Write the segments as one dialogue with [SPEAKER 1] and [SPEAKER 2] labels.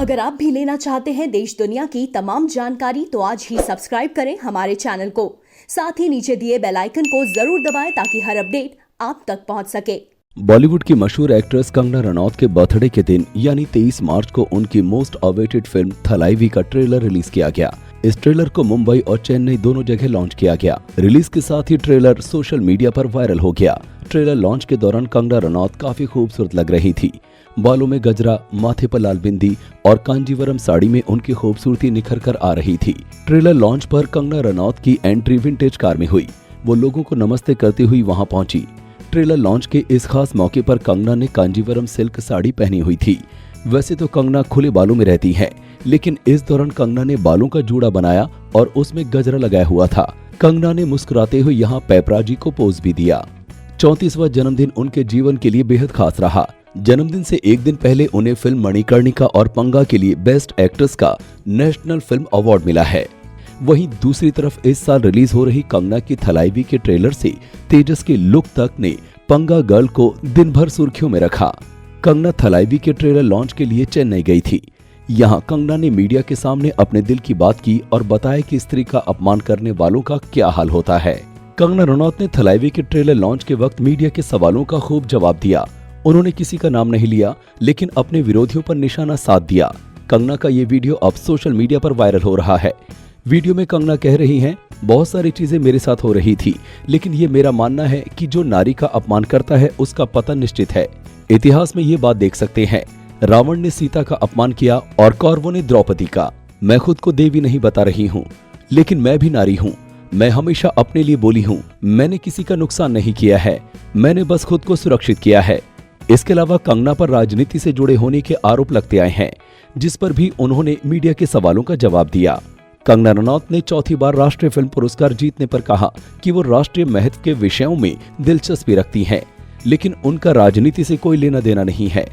[SPEAKER 1] अगर आप भी लेना चाहते हैं देश दुनिया की तमाम जानकारी तो आज ही सब्सक्राइब करें हमारे चैनल को। साथ ही नीचे दिए बेल आइकन को जरूर दबाएं ताकि हर अपडेट आप तक पहुंच सके।
[SPEAKER 2] बॉलीवुड की मशहूर एक्ट्रेस कंगना रनौत के बर्थडे के दिन यानी 23 मार्च को उनकी मोस्ट अवेटेड फिल्म थलाइवी का ट्रेलर रिलीज किया गया। इस ट्रेलर को मुंबई और चेन्नई दोनों जगह लॉन्च किया गया। रिलीज के साथ ही ट्रेलर सोशल मीडिया पर वायरल हो गया। ट्रेलर लॉन्च के दौरान कंगना रनौत काफी खूबसूरत लग रही थी। बालों में गजरा, माथे पर लाल बिंदी और कांजीवरम साड़ी में उनकी खूबसूरती निखर कर आ रही थी। ट्रेलर लॉन्च पर कंगना रनौत की एंट्री विंटेज कार में हुई। वो लोगों को नमस्ते करती हुई वहां पहुंची। ट्रेलर लॉन्च के इस खास मौके पर कंगना ने कांजीवरम सिल्क साड़ी पहनी हुई थी। वैसे तो कंगना खुले बालों में रहती है, लेकिन इस दौरान कंगना ने बालों का जूड़ा बनाया और उसमें गजरा लगाया हुआ था। कंगना ने मुस्कुराते हुए यहाँ पेपराजी को पोज भी दिया। 34वां जन्मदिन उनके जीवन के लिए बेहद खास रहा। जन्मदिन से एक दिन पहले उन्हें फिल्म मणिकर्णिका और पंगा के लिए बेस्ट एक्ट्रेस का नेशनल फिल्म अवार्ड मिला है। वहीं दूसरी तरफ इस साल रिलीज हो रही कंगना की थलाइवी के ट्रेलर से तेजस के लुक तक ने पंगा गर्ल को दिन भर सुर्खियों में रखा। कंगना थलाइवी के ट्रेलर लॉन्च के लिए चेन्नई गई थी। यहाँ कंगना ने मीडिया के सामने अपने दिल की बात की और बताया कि स्त्री का अपमान करने वालों का क्या हाल होता है। कंगना रनौत ने थलाइवी के ट्रेलर लॉन्च के वक्त मीडिया के सवालों का खूब जवाब दिया। उन्होंने किसी का नाम नहीं लिया, लेकिन अपने विरोधियों पर निशाना साध दिया। कंगना का ये वीडियो अब सोशल मीडिया पर वायरल हो रहा है। वीडियो में कंगना कह रही हैं, बहुत सारी चीजें मेरे साथ हो रही थी, लेकिन ये मेरा मानना है कि जो नारी का अपमान करता है उसका पतन निश्चित है। इतिहास में ये बात देख सकते हैं, रावण ने सीता का अपमान किया और कौरवों ने द्रौपदी का। मैं खुद को देवी नहीं बता रही हूँ, लेकिन मैं भी नारी हूँ। मैं हमेशा अपने लिए बोली हूँ। मैंने किसी का नुकसान नहीं किया है, मैंने बस खुद को सुरक्षित किया है। इसके अलावा कंगना पर राजनीति से जुड़े होने के आरोप लगते आए हैं, जिस पर भी उन्होंने मीडिया के सवालों का जवाब दिया। कंगना रनौत ने चौथी बार राष्ट्रीय फिल्म पुरस्कार जीतने पर कहा कि वो राष्ट्रीय महत्व के विषयों में दिलचस्पी रखती हैं, लेकिन उनका राजनीति से कोई लेना देना नहीं है।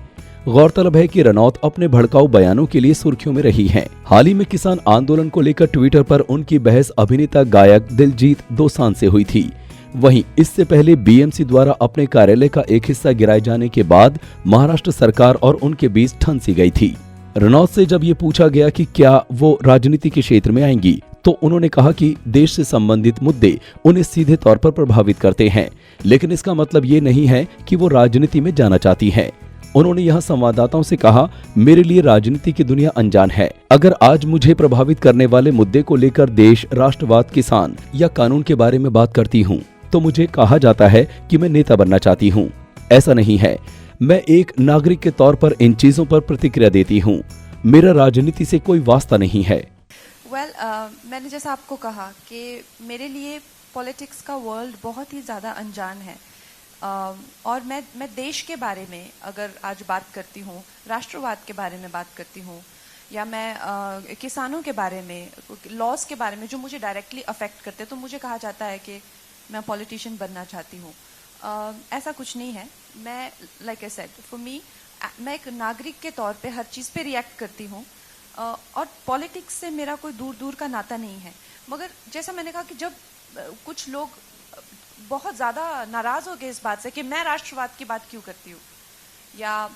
[SPEAKER 2] गौरतलब है कि रनौत अपने भड़काऊ बयानों के लिए सुर्खियों में रही हैं। हाल ही में किसान आंदोलन को लेकर ट्विटर पर उनकी बहस अभिनेता गायक दिलजीत दोसांझ से हुई थी। वहीं इससे पहले बीएमसी द्वारा अपने कार्यालय का एक हिस्सा गिराए जाने के बाद महाराष्ट्र सरकार और उनके बीच ठन सी गई थी। रनौत से जब ये पूछा गया कि क्या वो राजनीति के क्षेत्र में आएंगी, तो उन्होंने कहा कि देश से संबंधित मुद्दे उन्हें सीधे तौर पर प्रभावित करते हैं, लेकिन इसका मतलब ये नहीं है कि वो राजनीति में जाना चाहती हैं। उन्होंने यहाँ संवाददाताओं से कहा, मेरे लिए राजनीति की दुनिया अनजान है। अगर आज मुझे प्रभावित करने वाले मुद्दे को लेकर देश, राष्ट्रवाद, किसान या कानून के बारे में बात करती हूँ, तो मुझे कहा जाता है कि मैं नेता बनना चाहती हूँ। ऐसा नहीं है। मैं एक नागरिक के तौर पर इन चीजों पर प्रतिक्रिया देती हूँ। मेरा राजनीति से कोई वास्ता नहीं है।
[SPEAKER 3] मैंने जैसा आपको कहा कि मेरे लिए पॉलिटिक्स का वर्ल्ड बहुत ही ज़्यादा अनजान है। और मैं देश के बारे में अगर आज बात करती हूँ, राष्ट्रवाद के बारे में बात करती हूँ, या मैं किसानों के बारे में, लॉज के बारे में जो मुझे डायरेक्टली अफेक्ट करते, तो मुझे कहा जाता है कि मैं पॉलिटिशियन बनना चाहती हूँ। ऐसा कुछ नहीं है। मैं like I said, for me, मैं एक नागरिक के तौर पे हर चीज़ पे रिएक्ट करती हूँ, और पॉलिटिक्स से मेरा कोई दूर दूर का नाता नहीं है। मगर जैसा मैंने कहा कि जब कुछ लोग बहुत ज़्यादा नाराज़ हो गए इस बात से कि मैं राष्ट्रवाद की बात क्यों करती हूँ, या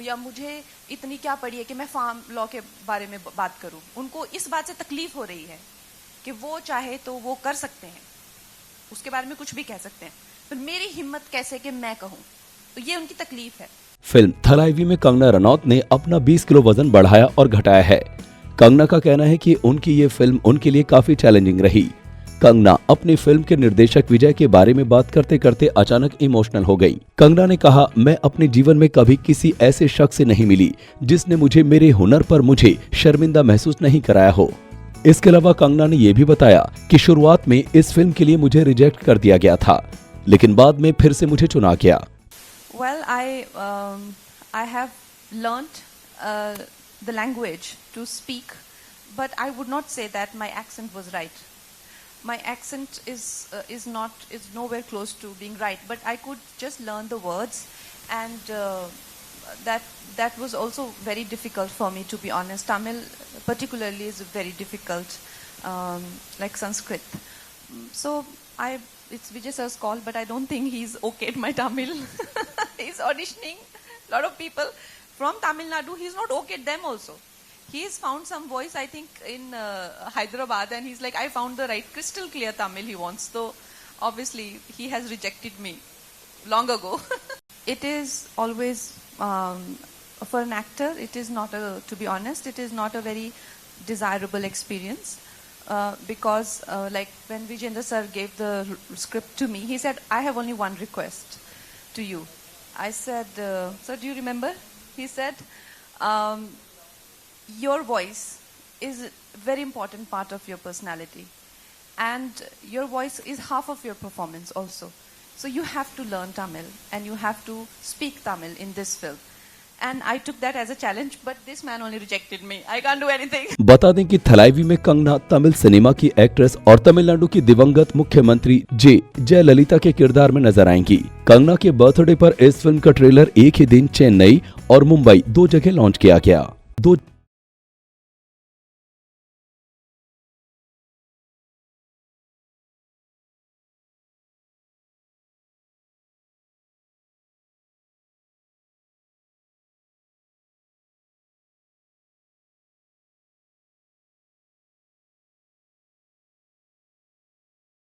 [SPEAKER 3] या मुझे इतनी क्या पड़ी है कि मैं फार्म लॉ के बारे में बात करूँ, उनको इस बात से तकलीफ हो रही है कि वो चाहे तो वो कर सकते हैं, उसके बारे में कुछ भी कह सकते हैं, फिर मेरी हिम्मत कैसे कि मैं कहूँ, तो ये उनकी तकलीफ है।
[SPEAKER 2] फिल्म थलाइवी में कंगना रनौत ने अपना 20 किलो वजन बढ़ाया और घटाया है। कंगना का कहना है कि उनकी ये फिल्म उनके लिए काफी चैलेंजिंग रही। कंगना अपनी फिल्म के निर्देशक विजय के बारे में बात करते करते अचानक इमोशनल हो गई। कंगना ने कहा, मैं अपने जीवन में कभी किसी ऐसे शख्स से नहीं मिली जिसने मुझे मेरे हुनर पर मुझे शर्मिंदा महसूस नहीं कराया हो। इसके अलावा कंगना ने यह भी बताया कि शुरुआत में इस फिल्म के लिए मुझे रिजेक्ट कर दिया गया था, लेकिन बाद में फिर से मुझे चुना गया।
[SPEAKER 3] Well, I have learnt the language to speak, but I would not say that my accent was right. My accent is nowhere close to being right, but I could just learn the words, and that was also very difficult for me, to be honest. Tamil particularly is very difficult, like Sanskrit. So it's Vijay sir's call, but I don't think he's okayed my Tamil. He's auditioning a lot of people from Tamil Nadu, he's not okayed them also. He's found some voice, I think, in Hyderabad, and he's like, I found the right crystal clear Tamil he wants. So obviously he has rejected me long ago. It is always, for an actor, it is not to be honest, it is not a very desirable experience. Because like when Vijayendra sir gave the script to me, he said, I have only one request to you. I said, sir, do you remember? He said, your voice is a very important part of your personality, and your voice is half of your performance also. So you have to learn Tamil and you have to speak Tamil in this film. And I took that as a challenge, but this man only rejected me. I can't do anything.
[SPEAKER 2] बता दें कि थलाइवी में Kangana Tamil cinema की actress और तमिलनाडु की दिवंगत मुख्यमंत्री जयललिता के किरदार में नजर आएंगी। कंगना के बर्थडे पर इस फिल्म का ट्रेलर एक ही दिन चेन्नई और मुंबई 2 जगह लॉन्च किया गया।